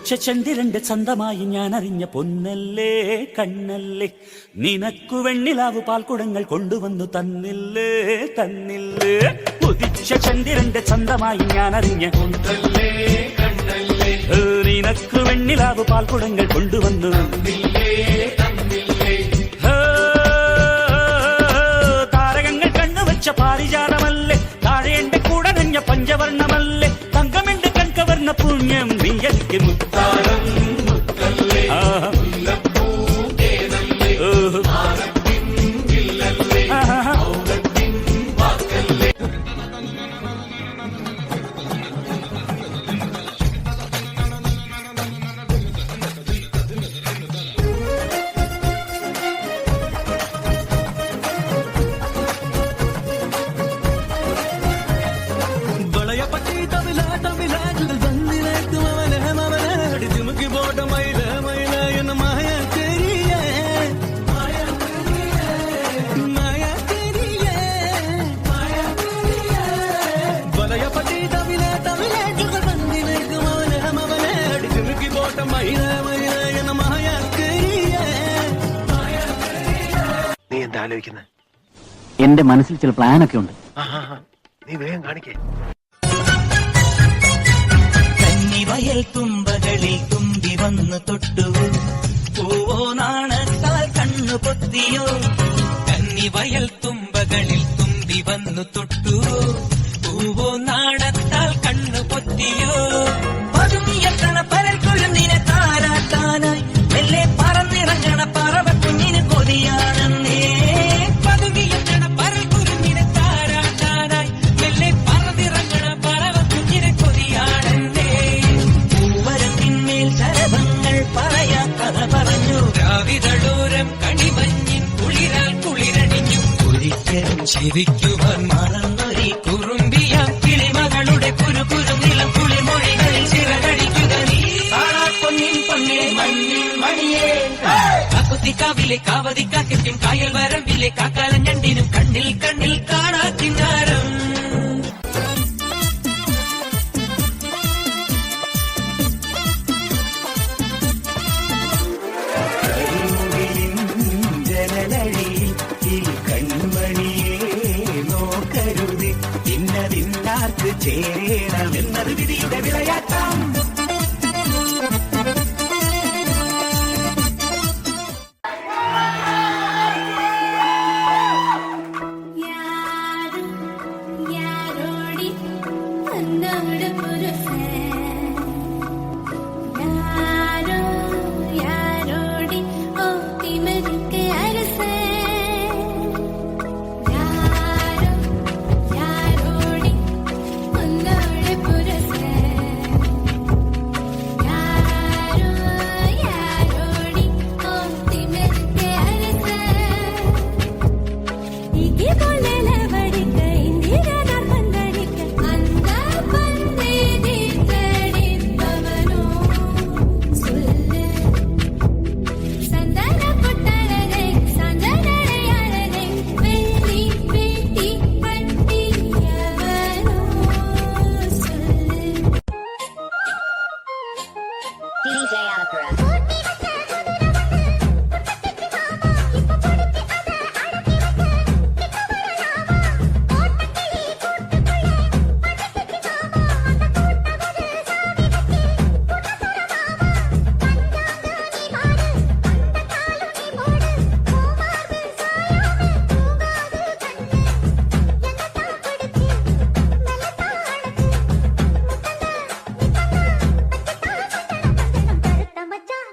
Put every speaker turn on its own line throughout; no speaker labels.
ഉദിച്ച ചന്ദ്രന്റെ ചന്തമായി ഞാൻ അറിഞ്ഞ പൊന്നല്ലേ കണ്ണല്ലേ, നിനക്കു വെണ്ണിലാവ് പാൽക്കുടങ്ങൾ കൊണ്ടുവന്നു തന്നില്ലേ തന്നില്ലേ. ഉദിച്ച ചന്ദ്രന്റെ ചന്തമായി ഞാൻ അറിഞ്ഞ പൊന്നല്ലേ കണ്ണല്ലേ, നിനക്കു വെണ്ണിലാവ് പാൽക്കുടങ്ങൾ കൊണ്ടുവന്നു തന്നില്ലേ തന്നില്ലേ. താരകങ്ങൾ കണ്ണുവച്ച പാരിജാതമല്ലേ, താഴെ എന്റെ കൂടെ നഞ്ഞ പഞ്ചവർണ്ണമല്ലേ, തങ്കമെന്റെ കൺകവർണ്ണ പുണ്യം നീ എനിക്ക് മുത്താരം മുത്തല്ലേ.
നീ എന്താ ആലോചിക്കുന്നത്?
എന്റെ മനസ്സിൽ ചില പ്ലാനൊക്കെ ഉണ്ട്.
നീ വേഗം കാണിക്കേ.
കന്നിവയൽ തുമ്പകളിൽ തുമ്പി വന്നു തൊട്ടു, പൂവോ നാണത്താൽ കണ്ണു പൊത്തിയോ. കന്നിവയൽ തുമ്പകളിൽ തുമ്പി വന്നു തൊട്ടു, പൂവോ നാണത്താൽ കണ്ണു പൊത്തിയോ. പതുങ്ങിയെത്തണ പരൽ കൊഴുന്നിനെ താരാട്ടാനായി മെല്ലെ പറന്നിറങ്ങണ പറവ കുഞ്ഞിന് കൊതിയാണെന്നേ. പതുങ്ങിയെത്തണ പരൽ കൊഴുന്നിനെ താരാട്ടാനായി മെല്ലെ പറന്നിറങ്ങണ പറവ കുഞ്ഞിന് കൊതിയാണെന്നേ. പൂവരത്തിന്മേൽ ശരഭങ്ങൾ പറയാ കഥ പറഞ്ഞു, രാവിതളോരം കണിമഞ്ഞിൻ കുളിരാൽ കുളിരണിഞ്ഞു. ഒരിക്കലും ചിരിക്കുവാൻ മറന്നൊരി കുറുമ്പിയ കിളിമകളുടെ കുരുകുരു നിലം കുളിമൊഴികളിൽ ചിറകടിക്കുക നീ. പൊന്നിൻ പൊന്നേ മണ്ണിൻ മണിയേ, കാക്കുത്തിക്കാവിലെ കാവതിക്കാക്കും കായൽ വരമ്പിലെ കാക്കാലം ഞണ്ടിനും കണ്ണിൽ കണ്ണിൽ കാണാ കിന്നാരം.
കൺമണിയെ നോക്കരുത്, ഇന്നതിന്നാർക്ക് ചേരണമെന്നത് വിധിയുടെ വിളയാട്ടം.
மச்சான்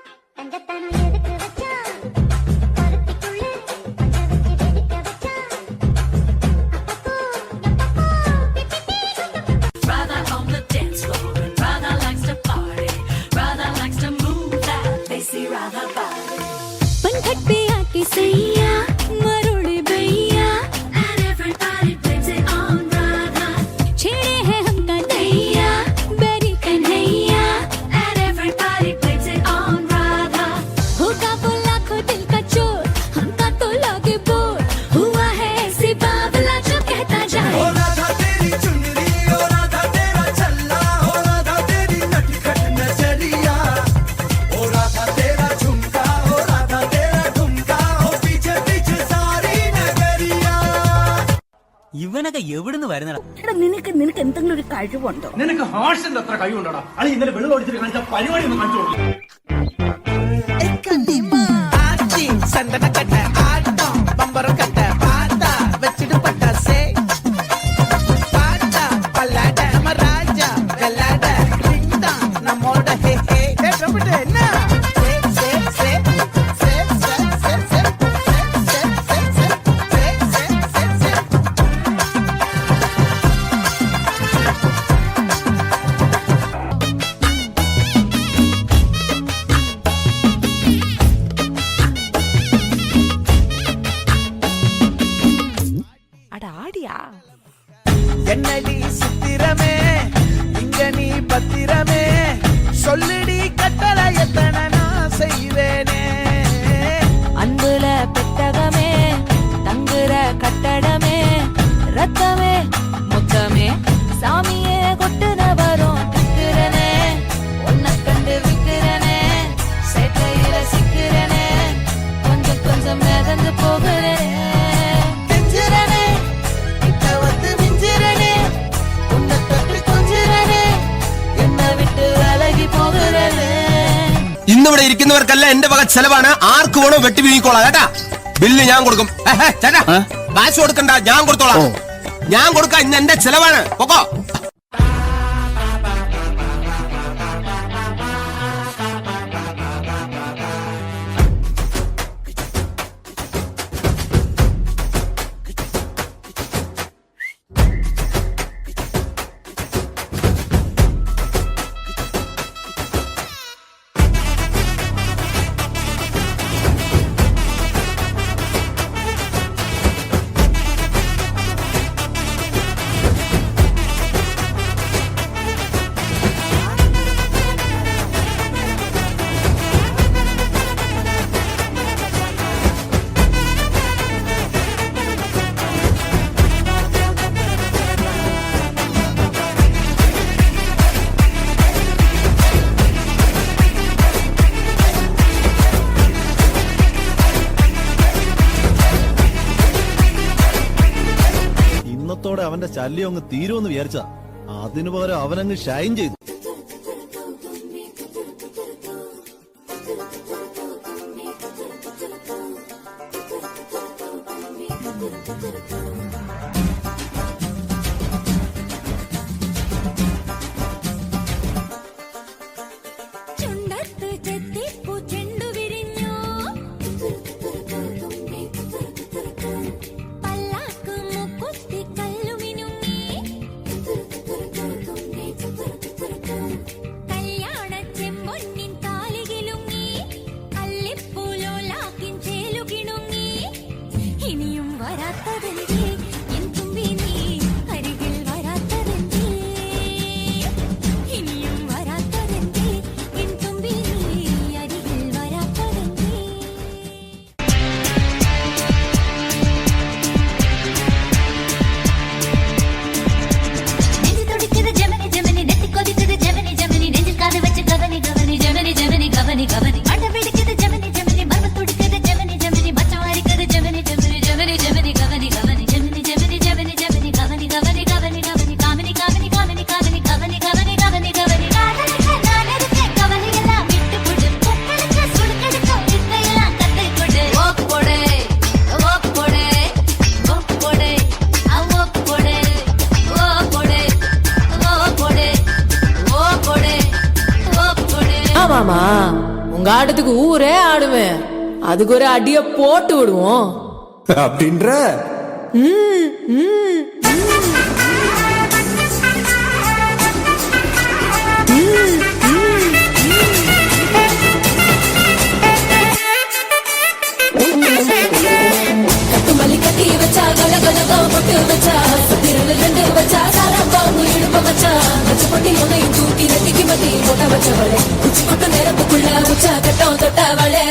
വരുന്നടാ.
എടാ നിനക്ക് എന്തെങ്കിലും ഒരു കഴിവുണ്ടോ?
നിനക്ക് ഹാർട്സിന്റെ അത്ര കഴിവുണ്ടോടാ? അത് ഇന്നലെ വെള്ളം ഒഴിച്ചിട്ട് കാണിച്ച പരിപാടി ഒന്ന് കാണിച്ചു കൊടുക്കും.
என்னடி சித்திரமே இங்க நீ பத்திரமே சொல்லிடி கட்டளை எத்தனை நான் செய்வேனே
அன்புல பெட்டகமே தங்குற கட்டடமே ரத்தமே முத்தமே சாமியே கொட்டுன வரும் திக்கிறனே உன்னை கண்டு விக்கிறனே சேட்டையில சிக்கிறனே கொஞ்சம் கொஞ்சம் மிதந்து போகிறேன்
ഇന്നിവിടെ ഇരിക്കുന്നവർക്കല്ല എന്റെ വക ചെലവാണ്. ആർക്ക് വേണോ വെട്ടി വീങ്ങിക്കോളാം കേട്ടാ. ബില്ല് ഞാൻ കൊടുക്കും. ചേട്ടാ കാശ് കൊടുക്കണ്ട, ഞാൻ കൊടുത്തോളാം. ഞാൻ കൊടുക്കാം. ഇന്ന് എന്റെ ചെലവാണ്. പൊക്കോ.
ഇന്നത്തോടെ അവന്റെ ശല്യം അങ്ങ് തീരുമെന്ന് വിചാരിച്ചാ, അതിനു പകരം അവനങ്ങ് ഷൈൻ ചെയ്തു.
மாமா உங்க ஆட்டத்துக்கு ஊரே ஆடுவேன். அதுக்கு ஒரு அடிய போட்டு விடுவோம்
அப்படின்ற.
கட்டுமல்லி கட்டி வச்சா கலகலகா பொட்டு வச்சா திரள ரெண்டு வச்சா சாரம்பாம்பு இடுப்ப வச்சா வச்ச பொட்டி உன்னையும் தூக்கி ரெட்டிக்கு மட்டி போட்ட வச்சவளே உச்சி கொட்ட நேரத்துக்குள்ள உச்சா கட்டம் தொட்டவளே